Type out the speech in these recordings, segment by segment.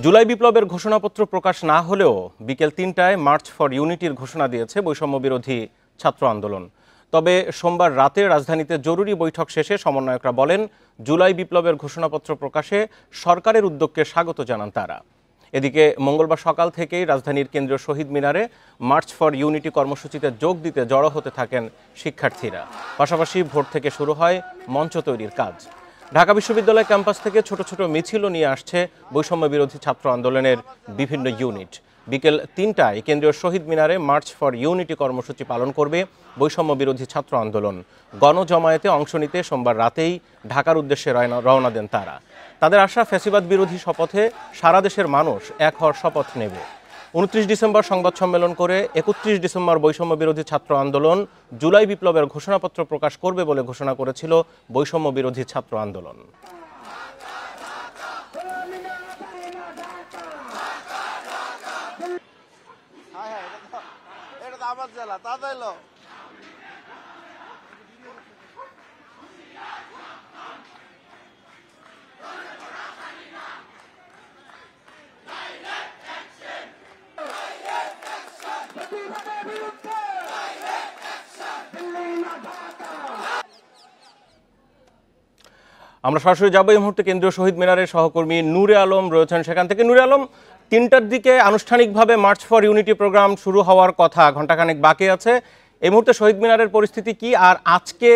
জুলাই বিপ্লবের ঘোষণাপত্র প্রকাশ না হলেও বিকেল ৩টায় মার্চ ফর ইউনিটির ঘোষণা দিয়েছে বৈষম্য বিরোধী ছাত্র আন্দোলন। তবে সোমবার রাতে রাজধানীতে জরুরি বৈঠক শেষে সমন্বয়করা বলেন, জুলাই বিপ্লবের ঘোষণাপত্র প্রকাশে সরকারের উদ্যোগকে স্বাগত জানান তারা। এদিকে মঙ্গলবার সকাল থেকেই রাজধানীর কেন্দ্রীয় শহীদ মিনারে মার্চ ফর ইউনিটি কর্মসূচিতে যোগ দিতে জড়ো হতে থাকেন শিক্ষার্থীরা। পাশাপাশি ভোর থেকে শুরু হয় মঞ্চ তৈরির কাজ। ঢাকা বিশ্ববিদ্যালয় ক্যাম্পাস থেকে ছোট ছোট মিছিলও নিয়ে আসছে বৈষম্য বিরোধী ছাত্র আন্দোলনের বিভিন্ন ইউনিট। বিকেল ৩টায় কেন্দ্রীয় শহীদ মিনারে মার্চ ফর ইউনিটি কর্মসূচি পালন করবে বৈষম্য বিরোধী ছাত্র আন্দোলন। গণজমায়েতে অংশ নিতে সোমবার রাতেই ঢাকার উদ্দেশ্যে রওনা দেন তারা। তাদের আশা, ফ্যাসিবাদ বিরোধী শপথে সারা দেশের মানুষ এক হওয়ার শপথ নেবে। ২৯ ডিসেম্বর সংবাদ সম্মেলন করে ৩১ ডিসেম্বর বৈষম্য বিরোধী ছাত্র আন্দোলন জুলাই বিপ্লবের ঘোষণাপত্র প্রকাশ করবে বলে ঘোষণা করেছিল বৈষম্য বিরোধী ছাত্র আন্দোলন। আমরা সরাসরি যাবো এই মুহূর্তে কেন্দ্রীয় শহীদ মিনারের সহকর্মী নূরে আলম রয়েছেন সেখান থেকে। নূরে আলম, ৩টার দিকে আনুষ্ঠানিকভাবে মার্চ ফর ইউনিটি প্রোগ্রাম শুরু হওয়ার কথা, ঘণ্টাখানেক বাকি আছে। এই মুহূর্তে শহীদ মিনারের পরিস্থিতি কি, আর আজকে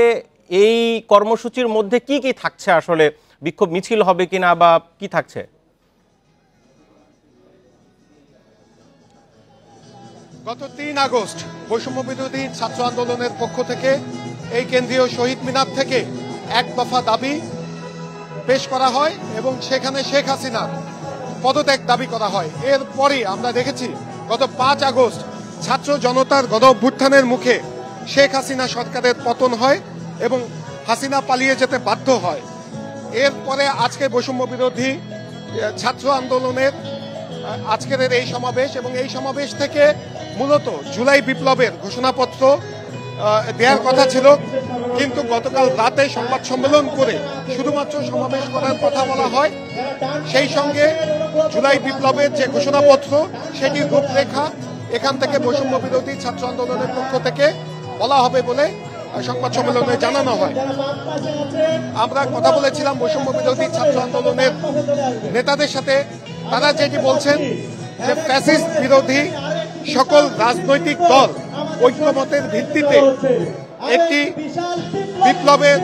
এই কর্মসূচির মধ্যে কি কি থাকছে? আসলে বিক্ষোভ মিছিল হবে কিনা বা কি থাকছে? গত ৩ আগস্ট বৈষম্য বিরোধী ছাত্র আন্দোলনের পক্ষ থেকে এই কেন্দ্রীয় শহীদ মিনার থেকে এক দফা দাবি পেশ করা হয় এবং সেখানে শেখ হাসিনা পদত্যাগ দাবি করা হয়। এরপরই আমরা দেখেছি গত ৫ আগস্ট ছাত্র জনতার গণ অভ্যুত্থানের মুখে শেখ হাসিনা সরকারের পতন হয় এবং হাসিনা পালিয়ে যেতে বাধ্য হয়। এরপরে আজকে বৈষম্য বিরোধী ছাত্র আন্দোলনের আজকের এই সমাবেশ, এবং এই সমাবেশ থেকে মূলত জুলাই বিপ্লবের ঘোষণাপত্র দেওয়ার কথা ছিল, কিন্তু গতকাল রাতে সংবাদ সম্মেলন করে শুধুমাত্র সমাবেশ করার কথা বলা হয়। সেই সঙ্গে জুলাই বিপ্লবের যে ঘোষণাপত্র সেটির রূপরেখা এখান থেকে বৈষম্য বিরোধী ছাত্র আন্দোলনের পক্ষ থেকে বলা হবে বলে সংবাদ সম্মেলনে জানানো হয়। আমরা কথা বলেছিলাম বৈষম্য বিরোধী ছাত্র আন্দোলনের নেতাদের সাথে। তারা যেটি বলছেন যে ফ্যাসিস্ট বিরোধী সকল রাজনৈতিক দল ঐক্যমতের ভিত্তিতে একটি বিপ্লবের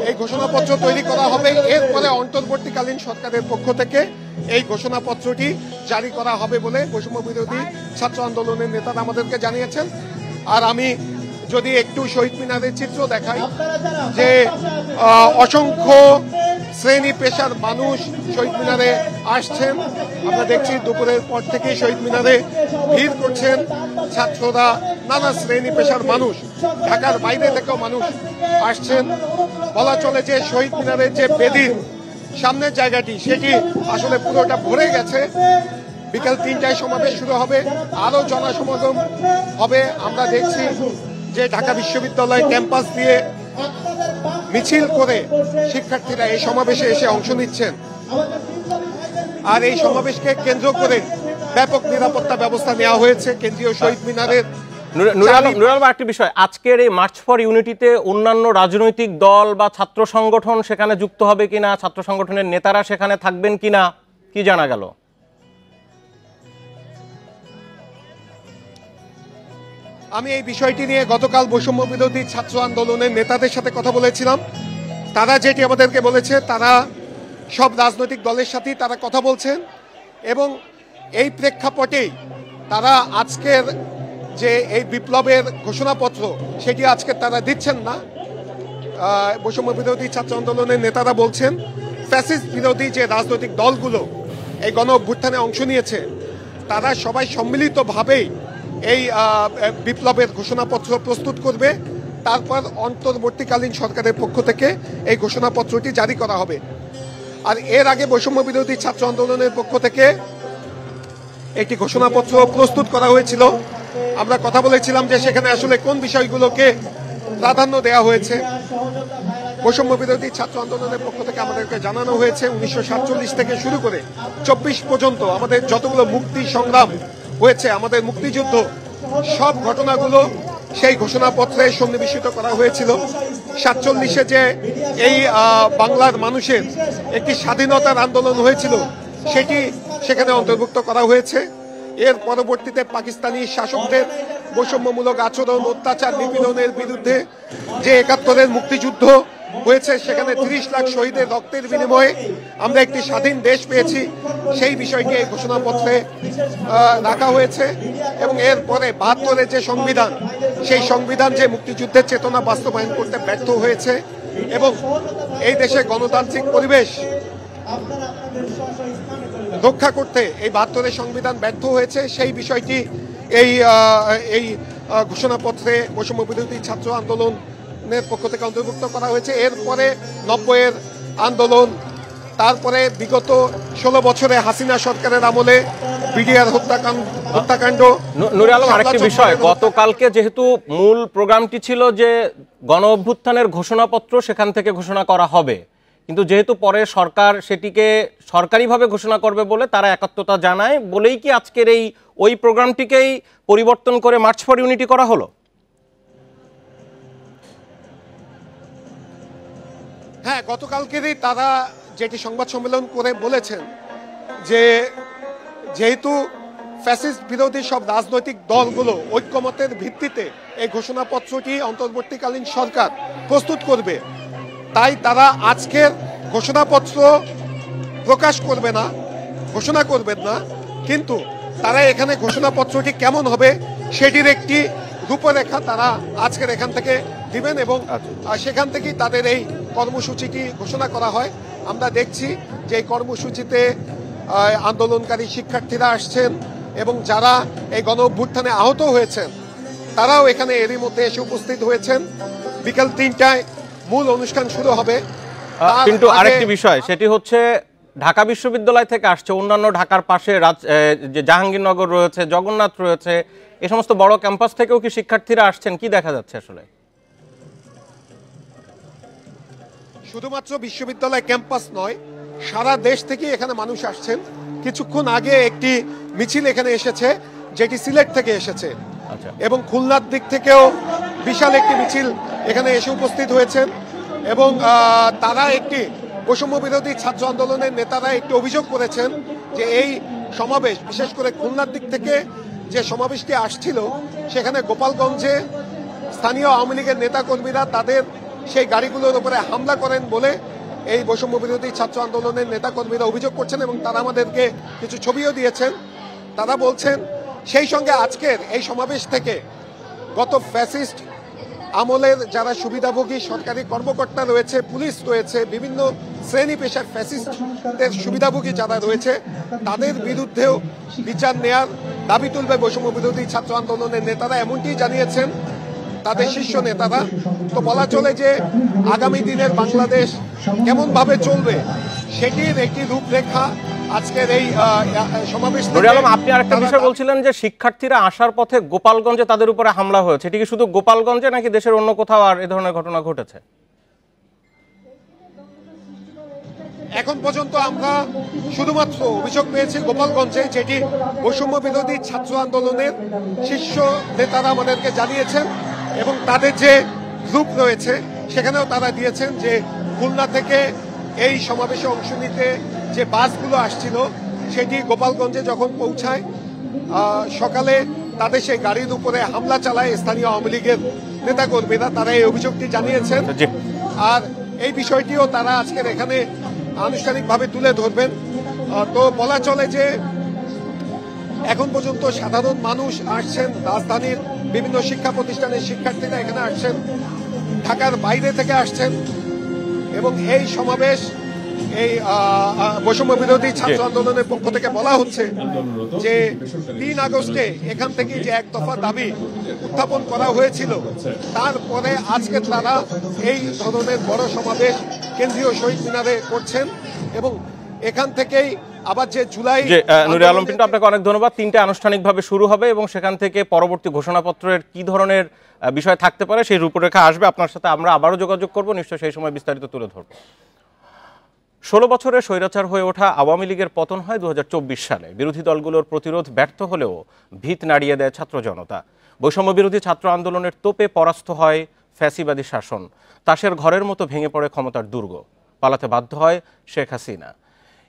এই ঘোষণাপত্র তৈরি করা হবে। এরপরে অন্তর্বর্তীকালীন সরকারের পক্ষ থেকে এই ঘোষণাপত্রটি জারি করা হবে বলে বৈষম্য বিরোধী ছাত্র আন্দোলনের নেতারা আমাদেরকে জানিয়েছেন। আর আমি যদি একটু শহীদ মিনারের চিত্র দেখাই, যে অসংখ্য শ্রেণী পেশার মানুষ শহীদ মিনারে আসছেন। আমরা দেখছি দুপুরের পর থেকে শহীদ মিনারে ভিড় করছেন ছাত্ররা, নানা শ্রেণী পেশার মানুষ, ঢাকার বাইরে থেকেও মানুষ আসছেন। বলা চলে যে শহীদ মিনারের যে বেদির সামনের জায়গাটি সেটি আসলে পুরোটা ভরে গেছে। বিকাল ৩টায় সমাবেশ শুরু হবে, আরো জনসমাগম হবে। আমরা দেখছি যে ঢাকা বিশ্ববিদ্যালয় ক্যাম্পাস দিয়ে মিছিল করে শিক্ষার্থীরা এই সমাবেশে এসে অংশ নিচ্ছেন। আর এই সমাবেশকে কেন্দ্র করে ব্যাপক নিরাপত্তা ব্যবস্থা নেওয়া হয়েছে কেন্দ্রীয় শহীদ মিনারের। একটি বিষয়, আজকের এই মার্চ ফর ইউনিটিতে অন্যান্য রাজনৈতিক দল বা ছাত্র সংগঠন সেখানে যুক্ত হবে কিনা, ছাত্র সংগঠনের নেতারা সেখানে থাকবেন কিনা, কি জানা গেল? আমি এই বিষয়টি নিয়ে গতকাল বৈষম্য বিরোধী ছাত্র আন্দোলনের নেতাদের সাথে কথা বলেছিলাম। তারা যেটি আমাদেরকে বলেছে, তারা সব রাজনৈতিক দলের সাথেই তারা কথা বলছেন, এবং এই প্রেক্ষাপটেই তারা আজকের যে এই বিপ্লবের ঘোষণাপত্র সেটি আজকে তারা দিচ্ছেন না। বৈষম্য বিরোধী ছাত্র আন্দোলনের নেতারা বলছেন ফ্যাসিস্ট বিরোধী যে রাজনৈতিক দলগুলো এই গণ অভ্যুত্থানে অংশ নিয়েছে তারা সবাই সম্মিলিতভাবেই এই বিপ্লবের ঘোষণাপত্র প্রস্তুত করবে, তারপর অন্তর্বর্তীকালীন সরকারের পক্ষ থেকে এই ঘোষণাপত্রটি জারি করা হবে। আর এর আগে বৈষম্য বিরোধী ছাত্র আন্দোলনের পক্ষ থেকে একটি ঘোষণাপত্র প্রস্তুত করা হয়েছিল। আমরা কথা বলেছিলাম যে সেখানে আসলে কোন বিষয়গুলোকে প্রাধান্য দেওয়া হয়েছে। বৈষম্য বিরোধী ছাত্র আন্দোলনের পক্ষ থেকে আমাদেরকে জানানো হয়েছে 1947 থেকে শুরু করে 24 পর্যন্ত আমাদের যতগুলো মুক্তি সংগ্রাম হয়েছে, আমাদের মুক্তিযুদ্ধ, সব ঘটনাগুলো সেই ঘোষণাপত্রে সন্নিবেশিত করা হয়েছিল। 47-এ যে এই বাংলার মানুষের একটি স্বাধীনতার আন্দোলন হয়েছিল সেটি সেখানে অন্তর্ভুক্ত করা হয়েছে। এর পরবর্তীতে পাকিস্তানি শাসকদের বৈষম্যমূলক আচরণ, অত্যাচার, নিপীড়নের বিরুদ্ধে যে 71-এর মুক্তিযুদ্ধ হয়েছে, সেখানে 30 লাখ শহীদের রক্তের বিনিময়ে আমরা একটি স্বাধীন দেশ পেয়েছি, সেই বিষয়টি এই ঘোষণাপত্রে রাখা হয়েছে। এবং এরপরে 72-এর যে সংবিধান, সেই সংবিধান যে মুক্তিযুদ্ধের চেতনা বাস্তবায়ন করতে ব্যর্থ হয়েছে এবং এই দেশে গণতান্ত্রিক পরিবেশ রক্ষা করতে এই 72-এর সংবিধান ব্যর্থ হয়েছে, সেই বিষয়টি এই ঘোষণাপত্রে বৈষম্য বিরোধী ছাত্র আন্দোলনের পক্ষ থেকে অন্তর্ভুক্ত করা হয়েছে। এরপরে 90-এর আন্দোলন, তারপরে বিগত 16 বছরে হাসিনা সরকারের আমলে বিডিআর হত্যাকাণ্ড। নূরে আলম, আরেকটি বিষয়, গতকালকে যেহেতু মূল প্রোগ্রামটি ছিল যে গণ অভ্যুত্থানের ঘোষণাপত্র সেখান থেকে ঘোষণা করা হবে, কিন্তু যেহেতু পরে সরকার সেটিকে সরকারিভাবে ঘোষণা করবে বলে তারা একাত্মতা জানায় বলেই কি আজকের ওই প্রোগ্রামটিকেই পরিবর্তন করে মার্চ ফর ইউনিটি করা হলো? হ্যাঁ, গতকালকেরই তারা যেটি সংবাদ সম্মেলন করে বলেছেন যে যেহেতু ফ্যাসিস্ট বিরোধী সব রাজনৈতিক দলগুলো ঐক্যমতের ভিত্তিতে এই ঘোষণাপত্রটি অন্তর্বর্তীকালীন সরকার প্রস্তুত করবে, তাই তারা আজকের ঘোষণাপত্র প্রকাশ করবে না, ঘোষণা করবেন না, কিন্তু তারা এখানে ঘোষণাপত্রটি কেমন হবে সেটির একটি রূপরেখা তারা আজকের এখান থেকে দিবেন এবং সেখান থেকেই তাদের এই কর্মসূচিটি ঘোষণা করা হয়। আমরা দেখছি যে এই কর্মসূচিতে আন্দোলনকারী শিক্ষার্থীরা আসছেন এবং যারা এই গণ অভ্যুত্থানে আহত হয়েছেন তারাও এখানে এরই মধ্যে এসে উপস্থিত হয়েছেন। বিকেল 3টায় মূল অনুষ্ঠান শুরু হবে। কিন্তু আরেকটি বিষয়, সেটি হচ্ছে ঢাকা বিশ্ববিদ্যালয় থেকে আসছে, অন্যান্য ঢাকার পাশে যে জাহাঙ্গীরনগর রয়েছে, জগন্নাথ রয়েছে, এই সমস্ত বড় ক্যাম্পাস থেকেও কি শিক্ষার্থীরা আসছেন? কি দেখা যাচ্ছে আসলে? শুধুমাত্র বিশ্ববিদ্যালয় ক্যাম্পাস নয়, সারা দেশ থেকে এখানে মানুষ আসছেন। কিছুক্ষণ আগে একটি মিছিল এখানে এসেছে যেটি সিলেট থেকে এসেছে এবং খুলনার দিক থেকেও বিশাল একটি মিছিল এখানে এসে উপস্থিত হয়েছেন এবং তারা একটি বৈষম্য বিরোধী ছাত্র আন্দোলনের নেতারা একটি অভিযোগ করেছেন যে এই সমাবেশ, বিশেষ করে খুলনার দিক থেকে যে সমাবেশটি আসছিল, সেখানে গোপালগঞ্জে স্থানীয় আওয়ামী লীগের নেতাকর্মীরা তাদের সেই গাড়িগুলোর উপরে হামলা করেন বলে এই বৈষম্য বিরোধী ছাত্র আন্দোলনের নেতাকর্মীরা অভিযোগ করছেন এবং তারা আমাদেরকে কিছু ছবিও দিয়েছেন। তারা বলছেন সেই সঙ্গে আজকের এই সমাবেশ থেকে গত ফ্যাসিস্ট আমলের যারা সুবিধাভোগী সরকারি কর্মকর্তা রয়েছে, পুলিশ রয়েছে, বিভিন্ন শ্রেণী পেশার ফ্যাসিস্টদের সুবিধাভোগী যারা রয়েছে, তাদের বিরুদ্ধেও বিচার নেয়ার দাবি তুলবে বৈষম্য বিরোধী ছাত্র আন্দোলনের নেতারা, এমনটি জানিয়েছেন তাদের শীর্ষ নেতারা। তো বলা চলে যে আগামী দিনের বাংলাদেশ কেমন ভাবে চলবে সেটির একটি রূপরেখা আজকের এই সমাবেশ। আপনি আরেকটা বিষয় বলছিলেন যে শিক্ষার্থীরা আসার পথে গোপালগঞ্জে তাদের উপরে হামলা হয়েছে, এটি কি শুধু গোপালগঞ্জে নাকি দেশের অন্য কোথাও আর এ ধরনের ঘটনা ঘটেছে? এখন পর্যন্ত আমরা শুধুমাত্র অভিযোগ পেয়েছি গোপালগঞ্জে, যেটি বৈষম্য বিরোধী ছাত্র আন্দোলনের শীর্ষ নেতারা আমাদেরকে জানিয়েছেন এবং তাদের যে গ্রুপ রয়েছে সেখানেও তারা দিয়েছেন যে খুলনা থেকে এই সমাবেশে অংশ নিতে যে বাসগুলো আসছিল সেটি গোপালগঞ্জে যখন পৌঁছায় সকালে তাদের সেই গাড়ির উপরে হামলা চালায় স্থানীয় আওয়ামী লীগের নেতাকর্মীরা, তারা এই অভিযোগটি জানিয়েছেন। আর এই বিষয়টিও তারা আজকের এখানে আনুষ্ঠানিকভাবে তুলে ধরবেন। তো বলা চলে যে এখন পর্যন্ত সাধারণ মানুষ আসছেন, রাজধানীর বিভিন্ন শিক্ষা প্রতিষ্ঠানের শিক্ষার্থীরা এখানে আসছেন, ঢাকার বাইরে থেকে আসছেন এবং এই সমাবেশ এই বৈষম্য বিরোধী ছাত্র আন্দোলনের পক্ষ থেকে বলা হচ্ছে যে 3 আগস্টে এখান থেকে যে এক দফা দাবি উত্থাপন করা হয়েছিল, তারপরে আজকে তারা এই ধরনের বড় সমাবেশ কেন্দ্রীয় শহীদ মিনারে করছেন এবং এখান থেকেই আবার যে জুলাই নুরে আলম পিন্টু, আপনাকে অনেক ধন্যবাদ। 3টে আনুষ্ঠানিকভাবে শুরু হবে এবং সেখান থেকে পরবর্তী ঘোষণাপত্রের কি ধরনের বিষয় থাকতে পারে সেই রূপরেখা আসবে। আপনার সাথে আমরা আবারও যোগাযোগ করব, নিশ্চয়ই সেই সময় বিস্তারিত তুলে ধরব। 16 বছরে স্বৈরাচার হয়ে ওঠা আওয়ামী লীগের পতন হয় 2024 সালে। বিরোধী দলগুলোর প্রতিরোধ ব্যর্থ হলেও ভিত নাড়িয়ে দেয় ছাত্র জনতা। বৈষম্য বিরোধী ছাত্র আন্দোলনের তোপে পরাস্ত হয় ফ্যাসিবাদী শাসন। তাসের ঘরের মতো ভেঙে পড়ে ক্ষমতার দুর্গ। পালাতে বাধ্য হয় শেখ হাসিনা।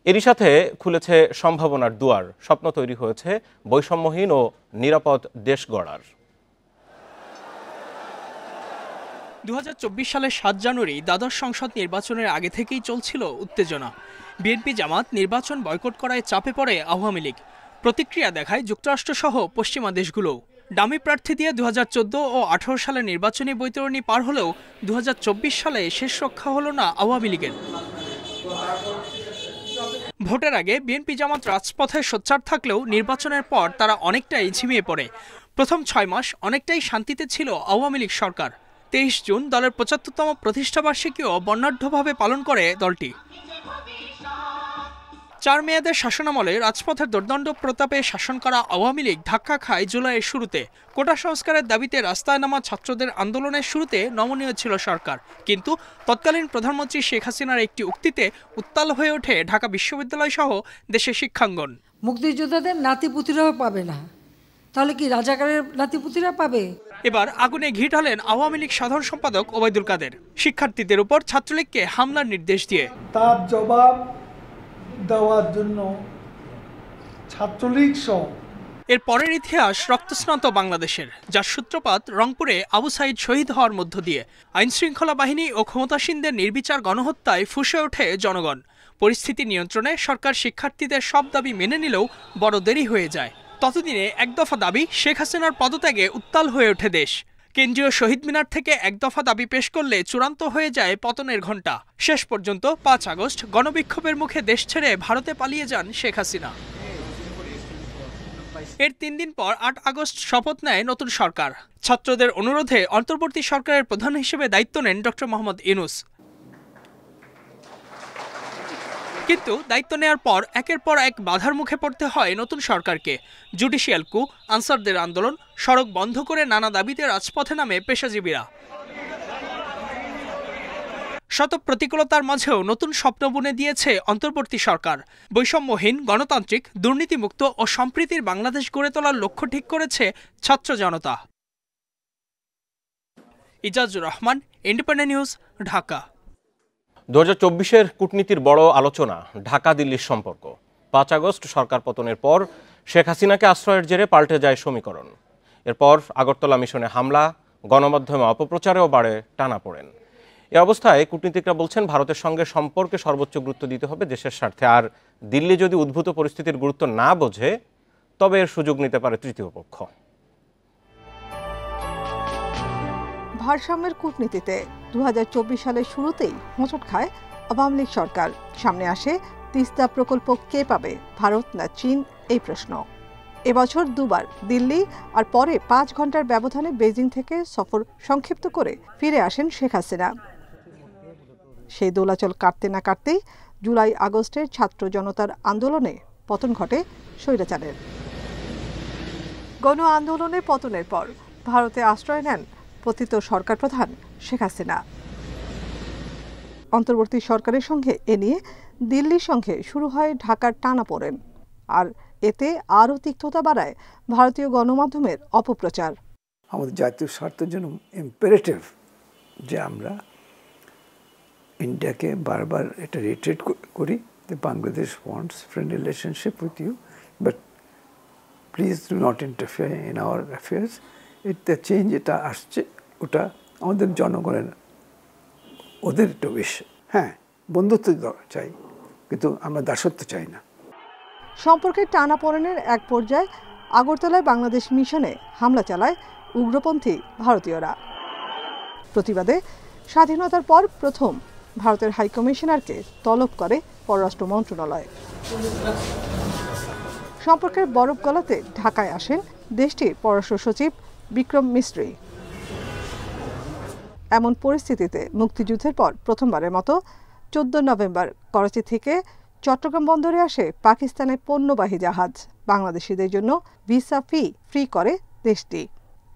এরই সাথে খুলেছে সম্ভাবনার দুয়ার। স্বপ্ন তৈরি হয়েছে বৈষম্যহীন ও নিরাপদ দেশ গড়ার। 2024 সালের 7 জানুয়ারি দ্বাদশ সংসদ নির্বাচনের আগে থেকেই চলছিল উত্তেজনা। বিএনপি জামাত নির্বাচন বয়কট করায় চাপে পড়ে আওয়ামী লীগ। প্রতিক্রিয়া দেখায় যুক্তরাষ্ট্রসহ পশ্চিমা দেশগুলোও। ডামি প্রার্থী দিয়ে 2014 ও 18 সালের নির্বাচনী বৈতরণী পার হলেও 2024 সালে শেষ রক্ষা হলো না আওয়ামী লীগের। ভোটের আগে বিএনপি জামাত রাজপথে সোচ্চার থাকলেও নির্বাচনের পর তারা অনেকটাই ঝিমিয়ে পড়ে। প্রথম 6 মাস অনেকটাই শান্তিতে ছিল আওয়ামী লীগ সরকার। 23 জুন দলের 75তম প্রতিষ্ঠাবার্ষিকীও বর্ণাঢ্যভাবে পালন করে দলটি। 4 মেয়াদের শাসনামলে রাজপথের দুর্দণ্ড প্রতাপে শাসন করা আওয়ামী লীগ ধাক্কা খায় জুলাইয়ের শুরুতে। কোটা সংস্কারের দাবিতে রাস্তায় নামা ছাত্রদের আন্দোলনের শুরুতে নমনীয় ছিল সরকার, কিন্তু তৎকালীন প্রধানমন্ত্রী শেখ হাসিনার একটি উক্তিতে উত্তাল হয়ে ওঠে ঢাকা বিশ্ববিদ্যালয় সহ দেশের শিক্ষাঙ্গন। মুক্তিযোদ্ধাদের নাতিপুতিরাও পাবে না, তাহলে কি রাজাকারের নাতিপুতিরা পাবে? এবার আগুনে ঘি ঢালেন আওয়ামী লীগ সাধারণ সম্পাদক ওবায়দুল কাদের, শিক্ষার্থীদের উপর ছাত্রলীগকে হামলার নির্দেশ দিয়ে। তার জবাব দেওয়ার জন্য ছাত্রলীগ সহ এর পরের ইতিহাস রক্তস্নাত বাংলাদেশের, যার সূত্রপাত রংপুরে আবু সাইদ শহীদ হওয়ার মধ্য দিয়ে। আইনশৃঙ্খলা বাহিনী ও ক্ষমতাসীনদের নির্বিচার গণহত্যায় ফুঁসে ওঠে জনগণ। পরিস্থিতি নিয়ন্ত্রণে সরকার শিক্ষার্থীদের সব দাবি মেনে নিলেও বড় দেরি হয়ে যায়। ততদিনে এক দফা দাবি শেখ হাসিনার পদত্যাগে উত্তাল হয়ে ওঠে দেশ। কেন্দ্রীয় শহীদ মিনার থেকে এক দফা দাবি পেশ করলে চূড়ান্ত হয়ে যায় পতনের ঘণ্টা। শেষ পর্যন্ত 5 আগস্ট গণবিক্ষোভের মুখে দেশ ছেড়ে ভারতে পালিয়ে যান শেখ হাসিনা। এর 3 দিন পর 8 আগস্ট শপথ নেয় নতুন সরকার। ছাত্রদের অনুরোধে অন্তর্বর্তী সরকারের প্রধান হিসেবে দায়িত্ব নেন ডক্টর মোহাম্মদ ইউনূস। কিন্তু দায়িত্ব নেওয়ার পর একের পর এক বাধার মুখে পড়তে হয় নতুন সরকারকে। জুডিশিয়াল কু, আনসারদের আন্দোলন, সড়ক বন্ধ করে নানা দাবিতে রাজপথে নামে পেশাজীবীরা। শত প্রতিকূলতার মাঝেও নতুন স্বপ্ন বুনে দিয়েছে অন্তর্বর্তী সরকার। বৈষম্যহীন, গণতান্ত্রিক, দুর্নীতিমুক্ত ও সম্প্রীতির বাংলাদেশ গড়ে তোলার লক্ষ্য ঠিক করেছে ছাত্র জনতা। Ijazur Rahman, independent news, Dhaka. 2024-এর কূটনীতির বড় আলোচনা ঢাকা দিল্লির সম্পর্ক। 5 আগস্ট সরকার পতনের পর শেখ হাসিনাকে আশ্রয়ের জেরে পাল্টে যায় সমীকরণ। এরপর আগরতলা মিশনে হামলা, গণমাধ্যমে অপপ্রচারেও বাড়ে টানাপোড়েন। এ অবস্থায় কূটনীতিকরা বলছেন ভারতের সঙ্গে সম্পর্কে সর্বোচ্চ গুরুত্ব দিতে হবে দেশের স্বার্থে। আর দিল্লি যদি উদ্ভূত পরিস্থিতির গুরুত্ব না বোঝে তবে এর সুযোগ নিতে পারে তৃতীয় পক্ষ। ভারসাম্যের কূটনীতিতে 2024 সালের শুরুতেই হোঁচট খায় আওয়ামী লীগ সরকার। সামনে আসে তিস্তা প্রকল্প কে পাবে, ভারত না চীন, এই প্রশ্ন। এবছর দুবার দিল্লি আর পরে 5 ঘন্টার ব্যবধানে বেজিং থেকে সফর সংক্ষিপ্ত করে ফিরে আসেন শেখ হাসিনা। সেই দোলাচল কাটতে না কাটতেই জুলাই আগস্টের ছাত্র জনতার আন্দোলনে পতন ঘটে স্বৈরাচারের। গণ আন্দোলনের পতনের পর ভারতে আশ্রয় নেন পতিত সরকার প্রধান শেখ হাসিনা। অন্তর্বর্তী সরকারের সঙ্গে এ নিয়ে দিল্লির সঙ্গে শুরু হয় ঢাকার টানাপোড়েন, আর এতে আরও তিক্ততা বাড়ায় ভারতীয় গণমাধ্যমের অপপ্রচার। আমাদের জাতীয় স্বার্থের জন্য ইম্পারেটিভ যে আমরা ইন্ডিয়াকে বারবার এটা রিট্রিট করি যে Bangladesh wants friend relationship with you, but please do not interfere in our affairs. এটা চেঞ্জ এটা আসছে, ওটা আমাদের জনগণের ওদের একটু বেশি। হ্যাঁ, বন্ধুত্ব চাই, কিন্তু আমরা দাসত্ব চাই না। সম্পর্কের টানাপোড়েনের এক পর্যায়ে আগরতলায় বাংলাদেশ মিশনে হামলা চালায় উগ্রপন্থী ভারতীয়রা। প্রতিবাদে স্বাধীনতার পর প্রথম ভারতের হাইকমিশনারকে তলব করে পররাষ্ট্র মন্ত্রণালয়। সম্পর্কের বরফ গলাতে ঢাকায় আসেন দেশটির পররাষ্ট্র সচিব বিক্রম মিস্ত্রি। এমন পরিস্থিতিতে মুক্তিযুদ্ধের পর প্রথমবারের মতো 14 নভেম্বর করাচি থেকে চট্টগ্রাম বন্দরে আসে পাকিস্তানের পণ্যবাহী জাহাজ। বাংলাদেশিদের জন্য ভিসা ফ্রি করে দেশটি।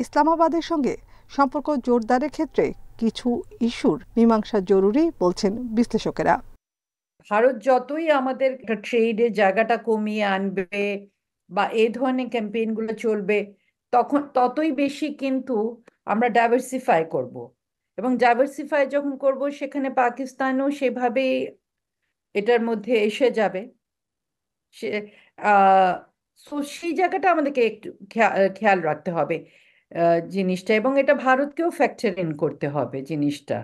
ইসলামাবাদের সঙ্গে সম্পর্ক জোরদারের ক্ষেত্রে কিছু ইস্যুর মীমাংসা জরুরি বলছেন বিশ্লেষকেরা। ভারত যতই আমাদের ট্রেডের জায়গাটা কমিয়ে আনবে বা এই ধরনের ক্যাম্পেইনগুলো চলবে, ততই বেশি কিন্তু আমরা ডাইভার্সিফাই করব, এবং ডাইভার্সিফাই যখন করব সেখানে পাকিস্তানও সেভাবে এটার মধ্যে এসে যাবে। সেই জায়গাটা আমাদেরকে একটু খেয়াল রাখতে হবে জিনিসটা, এবং এটা ভারতকেও ফ্যাক্টর ইন করতে হবে জিনিসটা।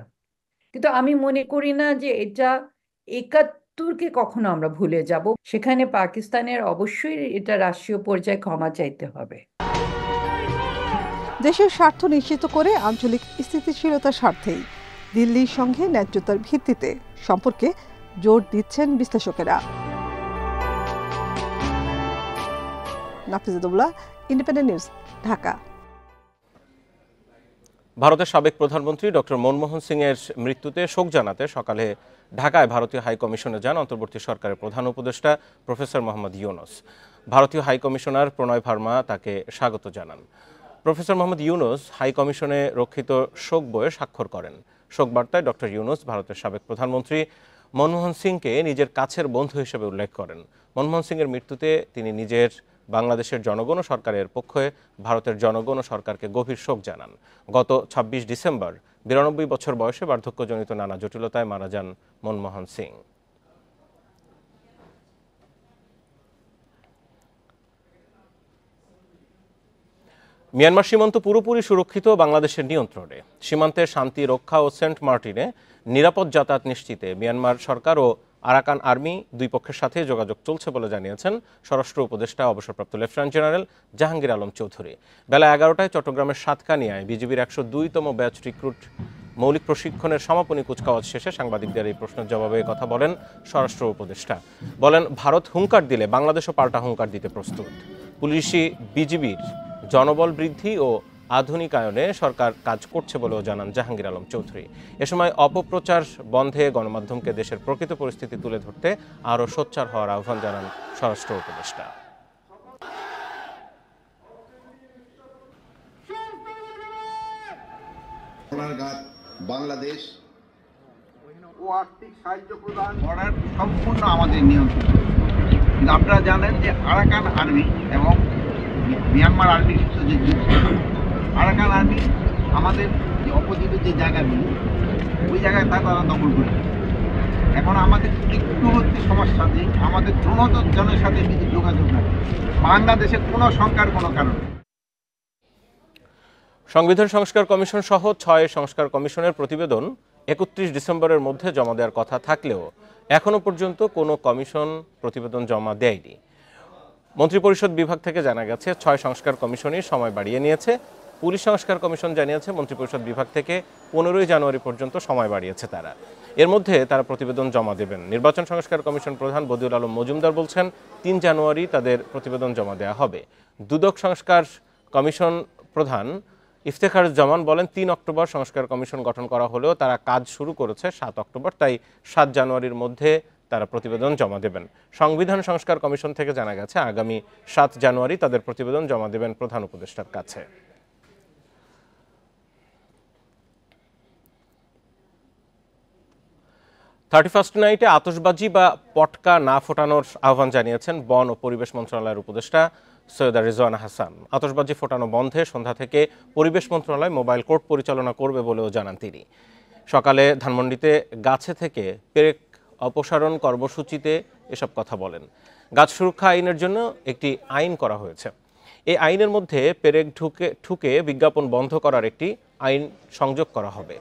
কিন্তু আমি মনে করি না যে এটা ৭১কে কখনো আমরা ভুলে যাব। সেখানে পাকিস্তানের অবশ্যই এটা রাষ্ট্রীয় পর্যায়ে ক্ষমা চাইতে হবে। দেশের স্বার্থ নিশ্চিত করে আঞ্চলিক স্থিতিশীলতার স্বার্থেই দিল্লির সঙ্গে ন্যায্যতার ভিত্তিতে সম্পর্কে জোর দিচ্ছেন বিশ্লেষকেরা। নাফিজুদ্দৌলা, ইন্ডিপেন্ডেন্ট নিউজ, ঢাকা। ভারতের সাবেক প্রধানমন্ত্রী ডক্টর মনমোহন সিংয়ের মৃত্যুতে শোক জানাতে সকালে ঢাকায় ভারতীয় হাইকমিশনে যান অন্তর্বর্তী সরকারের প্রধান উপদেষ্টা প্রফেসর মোহাম্মদ ইউনুস। ভারতীয় হাইকমিশনার প্রণয় ভার্মা তাকে স্বাগত জানান। প্রফেসর মোহাম্মদ ইউনুস হাইকমিশনে রক্ষিত শোক বইয়ে স্বাক্ষর করেন। শোক বার্তায় ডক্টর ইউনুস ভারতের সাবেক প্রধানমন্ত্রী মনমোহন সিংকে নিজের কাছের বন্ধু হিসেবে উল্লেখ করেন। মনমোহন সিংয়ের মৃত্যুতে তিনি নিজের, বাংলাদেশের জনগণ ও সরকারের পক্ষে ভারতের জনগণ ও সরকারকে গভীর শোক জানান। গত ২৬ ডিসেম্বর ৯২ বছর বয়সে বার্ধক্যজনিত নানা জটিলতায় মারা যান মনমোহন সিং। মিয়ানমার সীমান্ত পুরোপুরি সুরক্ষিত বাংলাদেশের নিয়ন্ত্রণে। সীমান্তে শান্তি রক্ষা ও সেন্ট মার্টিনে নিরাপদ যাতায়াত নিশ্চিতে মিয়ানমার সরকার ও আরাকান আর্মি দুই পক্ষের সাথে যোগাযোগ চলছে বলে জানিয়েছেন স্বরাষ্ট্র উপদেষ্টা অবসরপ্রাপ্ত লেফটেন্যান্ট জেনারেল জাহাঙ্গীর আলম চৌধুরী। বেলা ১১টায় চট্টগ্রামের সাতকানিয়ায় বিজিবির ১০২তম ব্যাচ রিক্রুট মৌলিক প্রশিক্ষণের সমাপনী কুচকাওয়াজ শেষে সাংবাদিকদের এই প্রশ্নের জবাবে কথা বলেন স্বরাষ্ট্র উপদেষ্টা। বলেন, ভারত হুঙ্কার দিলে বাংলাদেশও পাল্টা হুঙ্কার দিতে প্রস্তুত। পুলিশি বিজিবির জনবল বৃদ্ধি ও আধুনিকায়নে সরকার কাজ করছে বলেও জানান জাহাঙ্গীর আলম চৌধুরী। এ সময় অপপ্রচার বন্ধে গণমাধ্যমকে দেশের প্রকৃত পরিস্থিতি তুলে ধরতে আরও সোচ্চার হওয়ার আহ্বান জানান স্বরাষ্ট্র উপদেষ্টা। বাংলাদেশ ও আর্থিক সাহায্য প্রদান করার সম্পূর্ণ আমাদের নিয়ন্ত্রণ। কিন্তু আপনারা জানেন যে আরাকান আর্মি এবং মিয়ানমার আর্মির সাথে যে যুদ্ধ, আরাকান আর্মি আমাদের যে অপোজিটের যে জায়গাগুলো, ওই জায়গায় তারা দখল করে। এখন আমাদের একটু হচ্ছে সমস্যা যে আমাদের জনের সাথে কিছু যোগাযোগ নেই। বাংলাদেশের কোনো শঙ্কার কোনো কারণ নেই। সংবিধান সংস্কার কমিশন সহ ৬ সংস্কার কমিশনের প্রতিবেদন ৩১ ডিসেম্বরের মধ্যে জমা দেওয়ার কথা থাকলেও এখনো পর্যন্ত কোনো কমিশন প্রতিবেদন জমা দেয়নি। মন্ত্রিপরিষদ বিভাগ থেকে জানা গেছে ৬ সংস্কার কমিশনই সময় বাড়িয়ে নিয়েছে। পুলিশ সংস্কার কমিশন জানিয়েছে মন্ত্রিপরিষদ বিভাগ থেকে ১৫ই জানুয়ারি পর্যন্ত সময় বাড়িয়েছে তারা। এর মধ্যে তারা প্রতিবেদন জমা দেবেন। নির্বাচন সংস্কার কমিশন প্রধান বদিউল আলম মজুমদার বলছেন ৩ জানুয়ারি তাদের প্রতিবেদন জমা দেওয়া হবে। দুদক সংস্কার কমিশন প্রধান ইফতেখারুজ্জামান বলেন ৩ অক্টোবর সংস্কার কমিশন গঠন করা হলেও তারা কাজ শুরু করেছে ৭ অক্টোবর, তাই ৭ জানুয়ারির মধ্যে তারা প্রতিবেদন জমা দেবেন। সংবিধান সংস্কার কমিশন থেকে জানা গেছে আগামী ৭ জানুয়ারি তাদের প্রতিবেদন জমা দেবেন প্রধান উপদেষ্টার কাছে। 31st নাইটে আতশবাজি বা পটকা না ফোটানোর আহ্বান জানিয়েছেন বন ও পরিবেশ মন্ত্রণালয়ের উপদেষ্টা সৈয়দা রিজওয়ানা হাসান। আতশবাজি ফোটানো বন্ধে সন্ধ্যা থেকে পরিবেশ মন্ত্রণালয় মোবাইল কোর্ট পরিচালনা করবে বলেও জানান তিনি। সকালে ধানমন্ডিতে গাছে থেকে পেরেক অপসারণ কর্মসূচিতে এসব কথা বলেন। গাছ সুরক্ষা আইনের জন্য একটি আইন করা হয়েছে। এই আইনের মধ্যে পেরেক ঠুকে বিজ্ঞাপন বন্ধ করার একটি আইন সংযোগ করা হবে।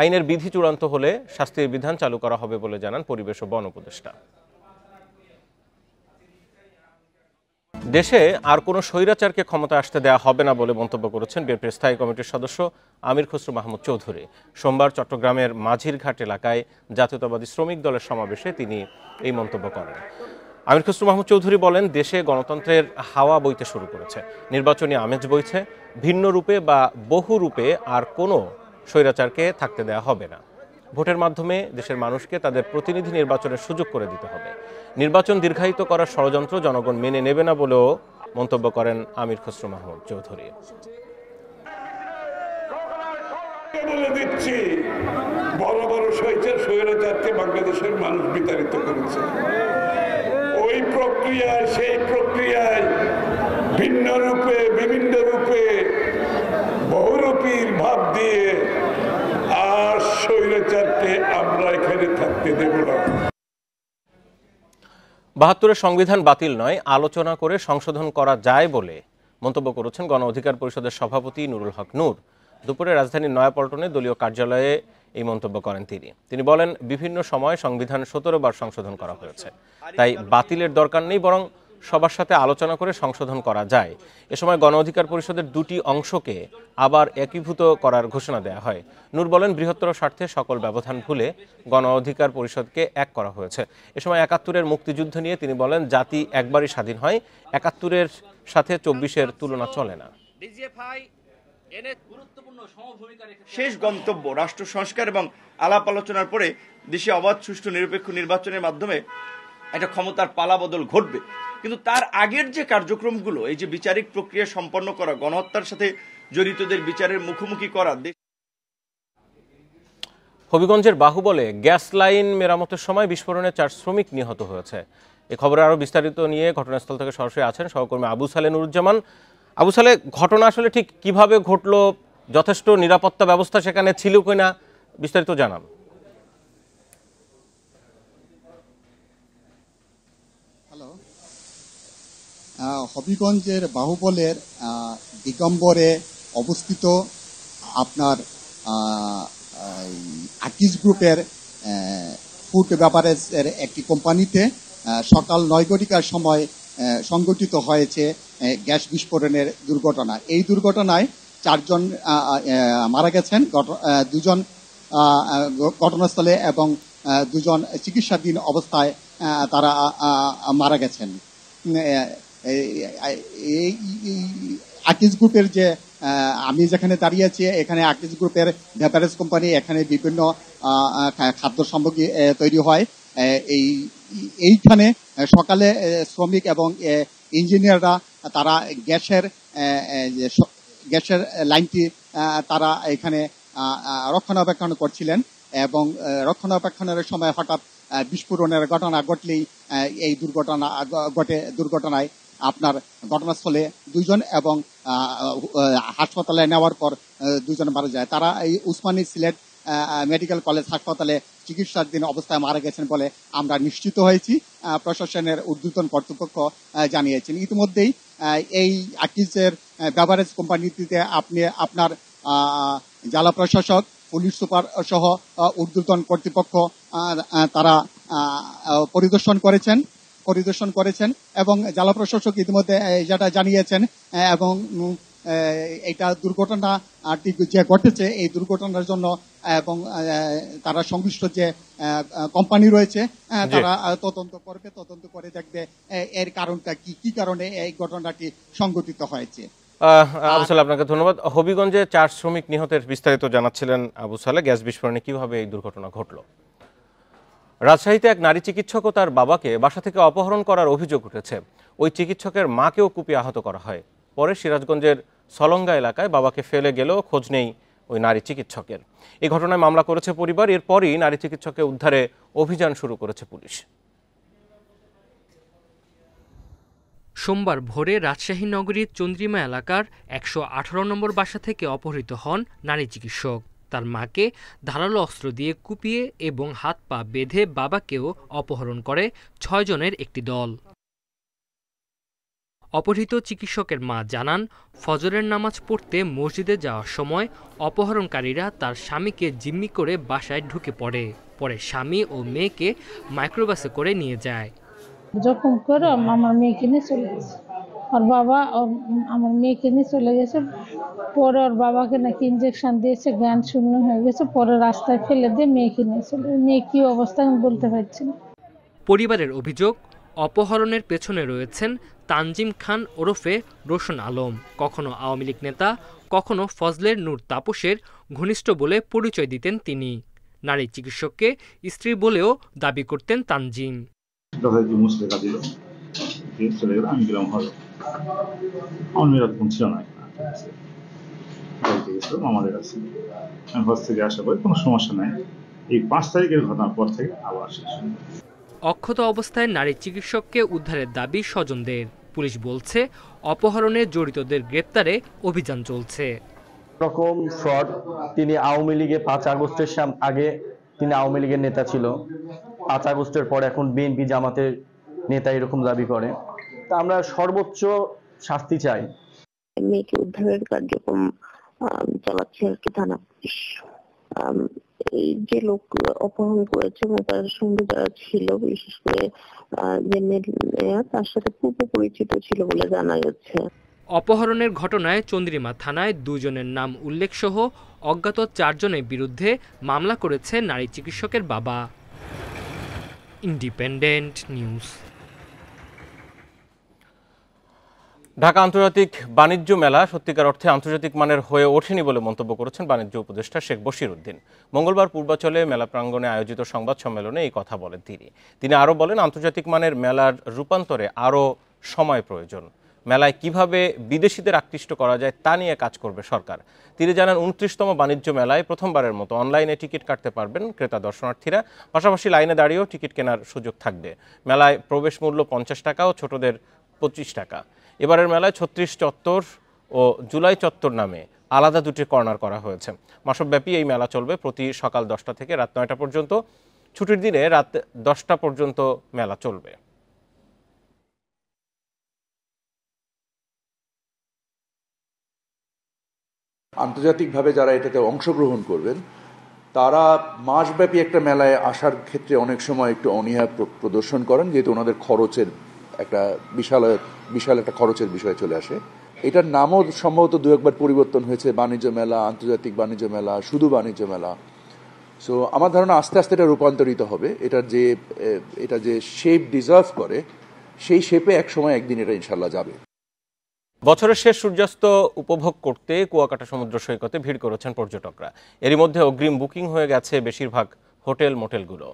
আইনের বিধি চূড়ান্ত হলে শাস্তির বিধান চালু করা হবে বলে জানান পরিবেশ ও বন উপদেষ্টা। দেশে আর কোনো স্বৈরাচারকে ক্ষমতা আসতে দেওয়া হবে না বলে মন্তব্য করেছেন বিএনপির স্থায়ী কমিটির সদস্য আমির খসরু মাহমুদ চৌধুরী। সোমবার চট্টগ্রামের মাঝিরঘাট এলাকায় জাতীয়তাবাদী শ্রমিক দলের সমাবেশে তিনি এই মন্তব্য করেন। আমির খসরু মাহমুদ চৌধুরী বলেন, দেশে গণতন্ত্রের হাওয়া বইতে শুরু করেছে, নির্বাচনী আমেজ বইছে। ভিন্ন রূপে বা বহু রূপে আর কোনো স্বৈরাচারকে থাকতে দেওয়া হবে না। ভোটের মাধ্যমে দেশের মানুষকে তাদের প্রতিনিধি নির্বাচনের সুযোগ করে দিতে হবে। নির্বাচন দীর্ঘায়িত করার ষড়যন্ত্র জনগণ মেনে নেবে না বলেও মন্তব্য করেন আমির খসরু মাহমুদ চৌধুরী। বলে দিচ্ছি, বড় বড় স্বৈরাচারকে বাংলাদেশের মানুষ বিতাড়িত করেছে। ওই প্রক্রিয়ায়, সেই প্রক্রিয়ায় ভিন্ন রূপে, বিভিন্ন রূপে, বহুরূপীর ভাব দিয়ে আর স্বৈরাচারকে আমরা এখানে থাকতে দেব না। ৭২-এর সংবিধান বাতিল নয়, আলোচনা করে সংশোধন করা যায় বলে মন্তব্য করেছেন গণ অধিকার পরিষদের সভাপতি নুরুল হক নূর। দুপুরে রাজধানীর নয়াপল্টনে দলীয় কার্যালয়ে এই মন্তব্য করেন তিনি বলেন, বিভিন্ন সময় সংবিধান ১৭ বার সংশোধন করা হয়েছে, তাই বাতিলের দরকার নেই, বরং সবার সাথে আলোচনা করে সংশোধন করা যায়। এ সময় গণ অধিকার পরিষদের দুটি অংশকে আবার একীভূত করার ঘোষণা দেওয়া হয়। নূর বলেন, বৃহত্তর স্বার্থে সকল ব্যবধান ভুলে গণ অধিকার পরিষদকে এক করা হয়েছে। এ সময় ৭১-এর মুক্তিযুদ্ধ নিয়ে তিনি বলেন, জাতি একবারই স্বাধীন হয়, ৭১-এর সাথে ২৪-এর তুলনা চলে না। শেষ গন্তব্য রাষ্ট্র সংস্কার এবং আলাপ আলোচনার পরে দেশে অবাধ, সুষ্ঠু, নিরপেক্ষ নির্বাচনের মাধ্যমে একটা ক্ষমতার পালাবদল ঘটবে। কিন্তু তার আগের যে কার্যক্রমগুলো, এই যে বিচারিক প্রক্রিয়া সম্পন্ন করা, গণহত্যার সাথে জড়িতদের বিচারের মুখোমুখি করা। হবিগঞ্জের বাহুবলে গ্যাস লাইন মেরামতের সময় বিস্ফোরণে ৪ শ্রমিক নিহত হয়েছে। এ খবরে আরো বিস্তারিত নিয়ে ঘটনাস্থল থেকে সরাসরি আছেন সহকর্মী আবু সালে নুরুজ্জামান। আবু সালে, ঘটনা আসলে ঠিক কিভাবে ঘটলো, যথেষ্ট নিরাপত্তা ব্যবস্থা সেখানে ছিল কিনা, বিস্তারিত জানান। হবিগঞ্জের বাহুবলের দিগম্বরে অবস্থিত আপনার আকিজ গ্রুপের ফুড বেভারেজের একটি কোম্পানিতে সকাল ৯ ঘটিকার সময় সংঘটিত হয়েছে গ্যাস বিস্ফোরণের দুর্ঘটনা। এই দুর্ঘটনায় ৪ জন মারা গেছেন, 2 জন ঘটনাস্থলে এবং 2 জন চিকিৎসাধীন অবস্থায় তারা মারা গেছেন। আকিজ গ্রুপের যে আমি যেখানে দাঁড়িয়ে আছি, এখানে আকিজ গ্রুপের বেভারেজ কোম্পানি, এখানে বিভিন্ন খাদ্য সামগ্রী তৈরি হয়। এইখানে সকালে শ্রমিক এবং ইঞ্জিনিয়াররা তারা গ্যাসের লাইনটি তারা এখানে রক্ষণাবেক্ষণ করছিলেন এবং রক্ষণাবেক্ষণের সময় হঠাৎ বিস্ফোরণের ঘটনা ঘটলেই এই দুর্ঘটনা ঘটে। দুর্ঘটনায় আপনার ঘটনাস্থলে 2 জন এবং হাসপাতালে নেওয়ার পর 2 জন মারা যায়। তারা এই উসমানী সিলেট মেডিকেল কলেজ হাসপাতালে চিকিৎসাধীন অবস্থায় মারা গেছেন বলে আমরা নিশ্চিত হয়েছি, প্রশাসনের ঊর্ধ্বতন কর্তৃপক্ষ জানিয়েছেন। ইতিমধ্যেই এই আকিজের বেভারেজ কোম্পানিটিতে আপনার জেলা প্রশাসক, পুলিশ সুপার সহ ঊর্ধ্বতন কর্তৃপক্ষ তারা পরিদর্শন করেছেন এবং জেলা প্রশাসক ইতিমধ্যে যেটা জানিয়েছেন এবং এটা দুর্ঘটনাটি যে ঘটেছে এই দুর্ঘটনার জন্য এবং তারা সংশ্লিষ্ট যে কোম্পানি রয়েছে তারা তদন্ত করে দেখবে এর কারণটা কি কারণে এই ঘটনাটি সংঘটিত হয়েছে। আবু সালে, আপনাকে ধন্যবাদ। হবিগঞ্জে 4 শ্রমিক নিহতের বিস্তারিত জানাচ্ছিলেন আবু সালে। গ্যাস বিস্ফোরণে কিভাবে এই দুর্ঘটনা ঘটল। রাজশাহীতে এক নারী চিকিৎসক ও তার বাবাকে বাসা থেকে অপহরণ করার অভিযোগ উঠেছে। ওই চিকিৎসকের মাকেও কুপিয়ে আহত করা হয়। পরে সিরাজগঞ্জের সলঙ্গা এলাকায় বাবাকে ফেলে গেলেও খোঁজ নেই ওই নারী চিকিৎসকের। এই ঘটনায় মামলা করেছে পরিবার। এরপরই নারী চিকিৎসককে উদ্ধারে অভিযান শুরু করেছে পুলিশ। সোমবার ভোরে রাজশাহী নগরীর চন্দ্রিমা এলাকার ১১৮ নম্বর বাসা থেকে অপহৃত হন নারী চিকিৎসক। তার মাকে ধারালো অস্ত্র দিয়ে কুপিয়ে এবং হাত পা বেঁধে বাবাকেও অপহরণ করে ৬ জনের একটি দল। অপহৃত চিকিৎসকের মা জানান, ফজরের নামাজ পড়তে মসজিদে যাওয়ার সময় অপহরণকারীরা তার স্বামীকে জিম্মি করে বাসায় ঢুকে পড়ে। পরে স্বামী ও মেয়েকে মাইক্রোবাসে করে নিয়ে যায়। জখম করে আমার মেয়েকে নিয়ে চলে গেছে। ওর বাবা আমার মেয়েকে নিয়ে চলে গেছে। পরে ওর বাবাকে নাকি ইঞ্জেকশন দিয়েছে, জ্ঞান শূন্য হয়ে গেছে। পরে রাস্তায় ফেলে দিয়ে মেয়েকে নিয়ে চলে। মেয়ে কি অবস্থা আমি বলতে পারছি না। পরিবারের অভিযোগ, অপহরণের পেছনে রয়েছেন তানজিম খান ওরফে রোশন আলম, কখনো আওয়ামী লীগ নেতা, কখনো ফজলের নূর তাপসের ঘনিষ্ঠ বলে পরিচয় দিতেন তিনি। নারী চিকিৎসককে স্ত্রী বলেও দাবি করতেন তানজিম। যথাযথ মুসলেখা দিল, চলে গেল। আমি গেলাম হল, আমার মেয়েরা তখন ছিল না, আমাদের কাছে। আমি হজ থেকে আসার পরে কোনো সমস্যা নাই। এই 5 তারিখের ঘটনার পর থেকে আবার শেষ। অক্ষত অবস্থায় নারী চিকিৎসককে উদ্ধারের দাবি স্বজনদের। পুলিশ বলছে অপহরণে জড়িতদের গ্রেপ্তারে অভিযান চলছে। রকম ফ্রড, তিনি আওয়ামী লীগে 5 আগস্টের আগে তিনি আওয়ামী লীগের নেতা ছিল, 5 আগস্টের পর এখন বিএনপি জামাতের নেতা এরকম দাবি করে। তা আমরা সর্বোচ্চ শাস্তি চাই। মেয়েকে উদ্ধারের কার্যক্রম চালাচ্ছে আর কি থানা পুলিশ। এই যে লোক অপহরণ করেছে এবং তার সঙ্গে যারা ছিল, বিশেষ করে যে মেয়ে তার সাথে পূর্ব পরিচিত ছিল বলে জানা যাচ্ছে। অপহরণের ঘটনায় চন্দ্রিমা থানায় 2 জনের নাম উল্লেখ সহ অজ্ঞাত 4 জনের বিরুদ্ধে মামলা করেছে নারী চিকিৎসকের বাবা। Independent news. ঢাকা আন্তর্জাতিক বাণিজ্য মেলা সত্যিকার অর্থে আন্তর্জাতিক মানের হয়ে ওঠেনি বলে মন্তব্য করেছেন বাণিজ্য উপদেষ্টা শেখ বশিরউদ্দিন। মঙ্গলবার পূর্বাচলে মেলা প্রাঙ্গণে আয়োজিত সংবাদ সম্মেলনে এই কথা বলেন তিনি আরও বলেন, আন্তর্জাতিক মানের মেলার রূপান্তরে আরও সময় প্রয়োজন। মেলায় কিভাবে বিদেশিদের আকৃষ্ট করা যায় তা নিয়ে কাজ করবে সরকার। তিনি জানান, 29তম বাণিজ্য মেলায় প্রথমবারের মতো অনলাইনে টিকিট কাটতে পারবেন ক্রেতা দর্শনার্থীরা। পাশাপাশি লাইনে দাঁড়িয়েও টিকিট কেনার সুযোগ থাকবে। মেলায় প্রবেশ মূল্য 50 টাকা ও ছোটদের 25 টাকা। এবারের মেলায় 36 চত্বর ও জুলাই চত্বর নামে আলাদা 2টি কর্নার করা হয়েছে। মাসব্যাপী এই মেলা চলবে প্রতি সকাল 10টা থেকে রাত 9টা পর্যন্ত। ছুটির দিনে রাত 10টা পর্যন্ত মেলা চলবে। আন্তর্জাতিকভাবে যারা এটাতে অংশগ্রহণ করবেন তারা মাসব্যাপী একটা মেলায় আসার ক্ষেত্রে অনেক সময় একটু অনীহা প্রদর্শন করেন, যেহেতু ওনাদের খরচের একটা বিশাল একটা খরচের বিষয় চলে আসে। এটার নামও সম্ভবত 2-1বার পরিবর্তন হয়েছে, বাণিজ্য মেলা, আন্তর্জাতিক বাণিজ্য মেলা, শুধু বাণিজ্য মেলা। সো আমার ধারণা আস্তে আস্তে এটা রূপান্তরিত হবে। এটা যে শেপ ডিজার্ভ করে সেই শেপে একদিন এটা ইনশাল্লাহ যাবে। বছরের শেষ সূর্যাস্ত উপভোগ করতে কুয়াকাটা সমুদ্র সৈকতে ভিড় করেছেন পর্যটকরা। এরই মধ্যে অগ্রিম বুকিং হয়ে গেছে বেশিরভাগ হোটেল মোটেলগুলো।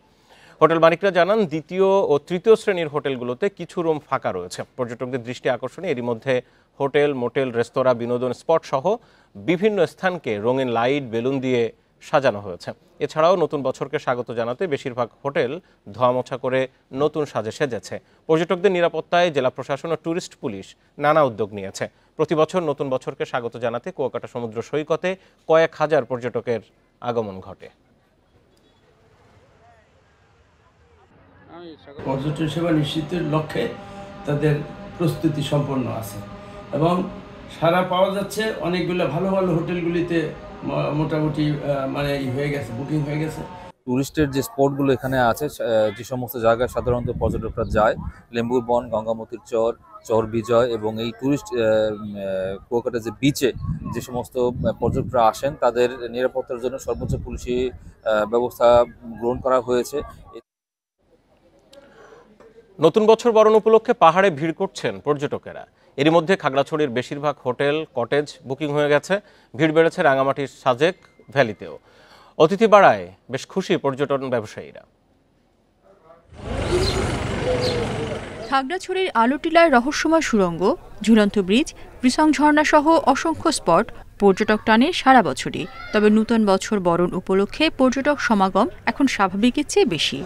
হোটেল মালিকরা জানান, 2য় ও 3য় শ্রেণীর হোটেলগুলোতে কিছু রুম ফাঁকা রয়েছে। পর্যটকদের দৃষ্টি আকর্ষণে এরই মধ্যে হোটেল, মোটেল, রেস্তোরাঁ, বিনোদন স্পট সহ বিভিন্ন স্থানকে রঙিন লাইট, বেলুন দিয়ে সাজানো হয়েছে। এছাড়াও নতুন বছরকে স্বাগত জানাতে বেশিরভাগ হোটেল ধোয়ামোছা করে নতুন সাজে সেজেছে। পর্যটকদের নিরাপত্তায় জেলা প্রশাসন ও ট্যুরিস্ট পুলিশ নানা উদ্যোগ নিয়েছে। প্রতি বছর নতুন বছরকে স্বাগত জানাতে কুয়াকাটা সমুদ্র সৈকতে কয়েক হাজার পর্যটকের আগমন ঘটে। পর্যটন সেবা নিশ্চিতের লক্ষ্যে তাদের প্রস্তুতি সম্পন্ন আছে এবং সারা পাওয়া যাচ্ছে। অনেকগুলো ভালো ভালো হোটেলগুলিতে মোটামুটি মানে হয়ে গেছে, বুকিং হয়ে গেছে। টুরিস্টের যে স্পটগুলো এখানে আছে, যে সমস্ত জায়গায় সাধারণত পর্যটকরা যায়, লেম্বুর বন, গঙ্গামতির চর, চর বিজয় এবং এই টুরিস্ট কুয়াকাটা যে বিচে যে সমস্ত পর্যটকরা আসেন তাদের নিরাপত্তার জন্য সর্বোচ্চ পুলিশি ব্যবস্থা গ্রহণ করা হয়েছে। নতুন বছর বরণ উপলক্ষে পাহাড়ে ভিড় করছেন পর্যটকেরা। এরই মধ্যে খাগড়াছড়ির বেশিরভাগ হোটেল, কটেজ বুকিং হয়ে গেছে। ভিড় বেড়েছে রাঙামাটির সাজেক ভ্যালিতেও। অতিথি বাড়ায় বেশ খুশি পর্যটন ব্যবসায়ীরা। খাগড়াছড়ির আলোটিলার রহস্যময় সুড়ঙ্গ, ঝুলন্ত ব্রিজ, বৃষং ঝর্ণা সহ অসংখ্য স্পট পর্যটক টানে সারা বছরই। তবে নতুন বছর বরণ উপলক্ষে পর্যটক সমাগম এখন স্বাভাবিকের চেয়ে বেশি।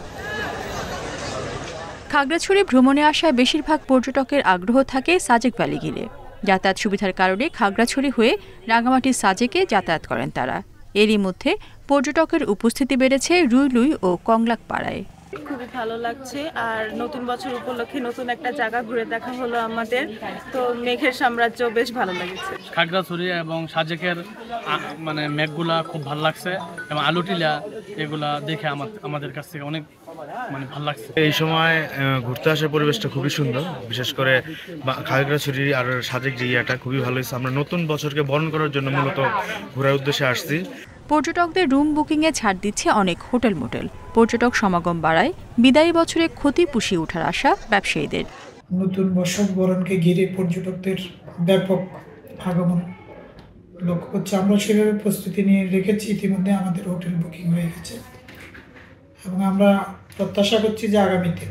খাগড়াছড়ি ভ্রমণে আসায় বেশিরভাগ পর্যটকের আগ্রহ থাকে সাজেক ভ্যালি ঘিরে। যাতায়াত সুবিধার কারণে খাগড়াছড়ি হয়ে রাঙামাটির সাজেকে যাতায়াত করেন তারা। এরই মধ্যে পর্যটকের উপস্থিতি বেড়েছে রুইলুই ও কংলাক পাড়ায়। খুবই ভালো লাগছে, আর নতুন বছর উপলক্ষে নতুন একটা জায়গা ঘুরে দেখা হলো আমাদের। তো মেঘের সাম্রাজ্য বেশ ভালো লেগেছে। খাগড়াছড়ি এবং সাজেকের মানে মেঘগুলা খুব ভালো লাগছে এবং আলুটিলা এগুলা দেখে আমাদের কাছ থেকে অনেক মানে ভালো লাগছে। এই সময় ঘুরতে আসার পরিবেশটা খুবই সুন্দর, বিশেষ করে খাগড়াছড়ি আর সাজেক যে ইয়াটা খুবই ভালো হয়েছে। আমরা নতুন বছরকে বরণ করার জন্য মূলত ঘোরার উদ্দেশ্যে আসছি। পর্যটকদের রুম বুকিংয়ে ছাড় দিচ্ছে অনেক হোটেল মোটেল। পর্যটক সমাগম বাড়ায় বিদায়ী বছরে ক্ষতি পুষিয়ে ওঠার আশা ব্যবসায়ীদের। নতুন বছর বরণকে ঘিরে পর্যটকদের ব্যাপক আগমন লক্ষ্য করছে। আমরা সেভাবে প্রস্তুতি নিয়ে রেখেছি। ইতিমধ্যে আমাদের হোটেল বুকিং হয়ে গেছে এবং আমরা প্রত্যাশা করছি যে আগামীতে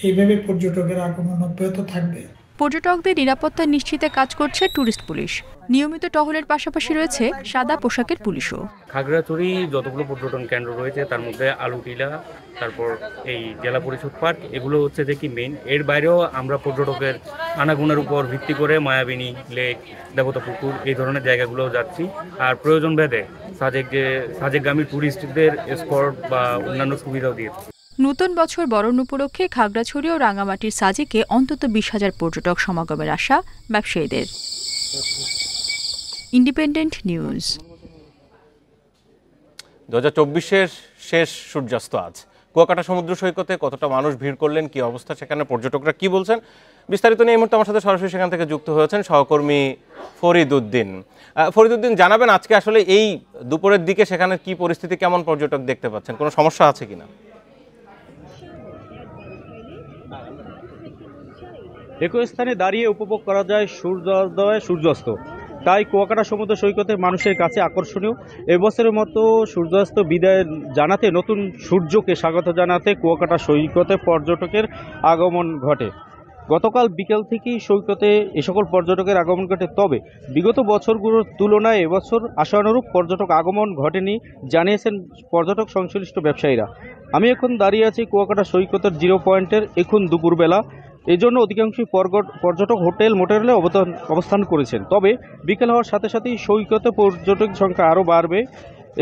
এইভাবে পর্যটকের আগমন অব্যাহত থাকবে। পর্যটকদের নিরাপত্তা নিশ্চিতে কাজ করছে ট্যুরিস্ট পুলিশ। নিয়মিত টহলের পাশাপাশি রয়েছে সাদা পোশাকের পুলিশও। খাগড়াছড়ি যতগুলো পর্যটন কেন্দ্র রয়েছে তার মধ্যে আলুটিলা, তারপর এই জেলা পরিষদ পার্ক, এগুলো হচ্ছে যে কি মেইন। এর বাইরেও আমরা পর্যটকের আনাগোনার উপর ভিত্তি করে মায়াবিনী লেক, দেবতা পুকুর এই ধরনের জায়গাগুলো যাচ্ছি। আর প্রয়োজন ভেদে সাজেকগামী ট্যুরিস্টদের স্পট বা অন্যান্য সুবিধাও দিয়েছে। নতুন বছর বরণ উপলক্ষে খাগড়াছড়ি ও রাঙামাটির সাজেকে অন্তত 20,000 পর্যটক সমাগমের আশা ব্যবসায়ীদের। Independent news. 2024-এর শেষ সূর্যাস্ত আজ। কুয়াকাটা সমুদ্র সৈকতে কতটা মানুষ ভিড় করলেন, কি অবস্থা সেখানে, পর্যটকরা কি বলছেন, বিস্তারিত নিয়ে এই মুহূর্তে আমার সাথে সরাসরি সেখান থেকে যুক্ত হয়েছেন সহকর্মী ফরিদ উদ্দিন। জানাবেন আজকে আসলে এই দুপুরের দিকে সেখানে কি পরিস্থিতি, কেমন পর্যটক দেখতে পাচ্ছেন, কোনো সমস্যা আছে কিনা? একই স্থানে দাঁড়িয়ে উপভোগ করা যায় সূর্যোদয় সূর্যাস্ত, তাই কুয়াকাটা সমুদ্র সৈকতে মানুষের কাছে আকর্ষণীয়। এবছরের মতো সূর্যাস্ত বিদায় জানাতে, নতুন সূর্যকে স্বাগত জানাতে কুয়াকাটা সৈকতে পর্যটকের আগমন ঘটে। গতকাল বিকেল থেকেই সৈকতে এ সকল পর্যটকের আগমন ঘটে। তবে বিগত বছরগুলোর তুলনায় এবছর আশানুরূপ পর্যটক আগমন ঘটেনি জানিয়েছেন পর্যটক সংশ্লিষ্ট ব্যবসায়ীরা। আমি এখন দাঁড়িয়ে আছি কুয়াকাটা সৈকতের 0 পয়েন্টের। এখন দুপুরবেলা, এজন্য অধিকাংশই পর্যটক হোটেল মোটেলে অবস্থান করেছেন। তবে বিকেল হওয়ার সাথে সাথেই সৈকতে পর্যটক সংখ্যা আরও বাড়বে।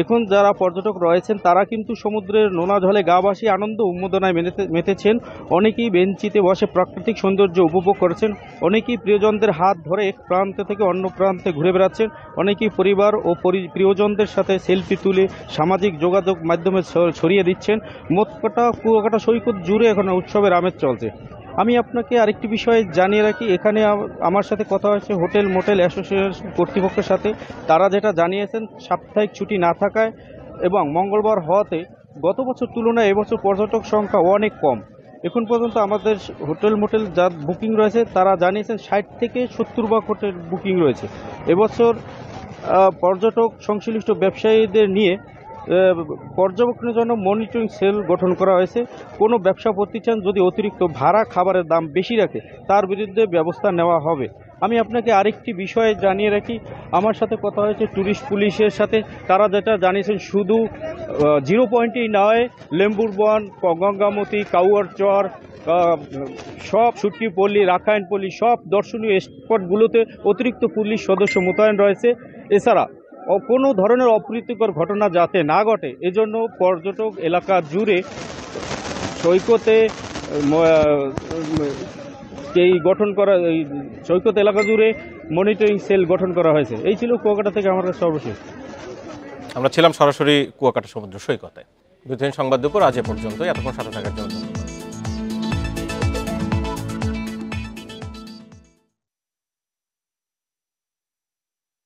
এখন যারা পর্যটক রয়েছেন তারা কিন্তু সমুদ্রের নোনা জলে গা ভাসিয়ে আনন্দ উন্মোদনায় মেতেছেন। অনেকেই বেঞ্চিতে বসে প্রাকৃতিক সৌন্দর্য উপভোগ করেছেন, অনেকেই প্রিয়জনদের হাত ধরে এক প্রান্ত থেকে অন্য প্রান্তে ঘুরে বেড়াচ্ছেন, অনেকেই পরিবার ও প্রিয়জনদের সাথে সেলফি তুলে সামাজিক যোগাযোগ মাধ্যমে ছড়িয়ে দিচ্ছেন। মোট কথা কুয়াকাটা সৈকত জুড়ে এখন উৎসবের আমেজ চলছে। আমি আপনাকে আরেকটি বিষয় জানিয়ে রাখি, এখানে আমার সাথে কথা হয়েছে হোটেল মোটেল অ্যাসোসিয়েশন কর্তৃপক্ষের সাথে। তারা যেটা জানিয়েছেন, সাপ্তাহিক ছুটি না থাকায় এবং মঙ্গলবার হওয়াতে গত বছর তুলনায় এবছর পর্যটক সংখ্যা অনেক কম। এখন পর্যন্ত আমাদের হোটেল মোটেল যা বুকিং রয়েছে তারা জানিয়েছেন 60 থেকে 70 ভাগ হোটেল বুকিং রয়েছে। এবছর পর্যটক সংশ্লিষ্ট ব্যবসায়ীদের নিয়ে পর্যবেক্ষণের জন্য মনিটরিং সেল গঠন করা হয়েছে। কোনো ব্যবসা প্রতিষ্ঠান যদি অতিরিক্ত ভাড়া খাবারের দাম বেশি রাখে তার বিরুদ্ধে ব্যবস্থা নেওয়া হবে। আমি আপনাকে আরেকটি বিষয় জানিয়ে রাখি, আমার সাথে কথা হয়েছে ট্যুরিস্ট পুলিশের সাথে। তারা যেটা জানিয়েছেন, শুধু 0 পয়েন্টেই নয়, লেম্বুর বন, গঙ্গামতি, কাউয়ারচর, সব সুটকিপল্লী, রাখাইনপল্লী, সব দর্শনীয় স্পটগুলোতে অতিরিক্ত পুলিশ সদস্য মোতায়েন রয়েছে। এছাড়া কোনো ধরনের অপ্রীতিকর ঘটনা যাতে না ঘটে এজন্য পর্যটক এলাকা জুড়ে সৈকতে সৈকত এলাকা জুড়ে মনিটরিং সেল গঠন করা হয়েছে। এই ছিল কুয়াকাটা থেকে আমার সর্বশেষ। আমরা ছিলাম সরাসরি কুয়াকাটা সমুদ্র সৈকতে। সংবাদ দুপুর আজ এ পর্যন্ত। এতক্ষণ সাথে থাকার জন্য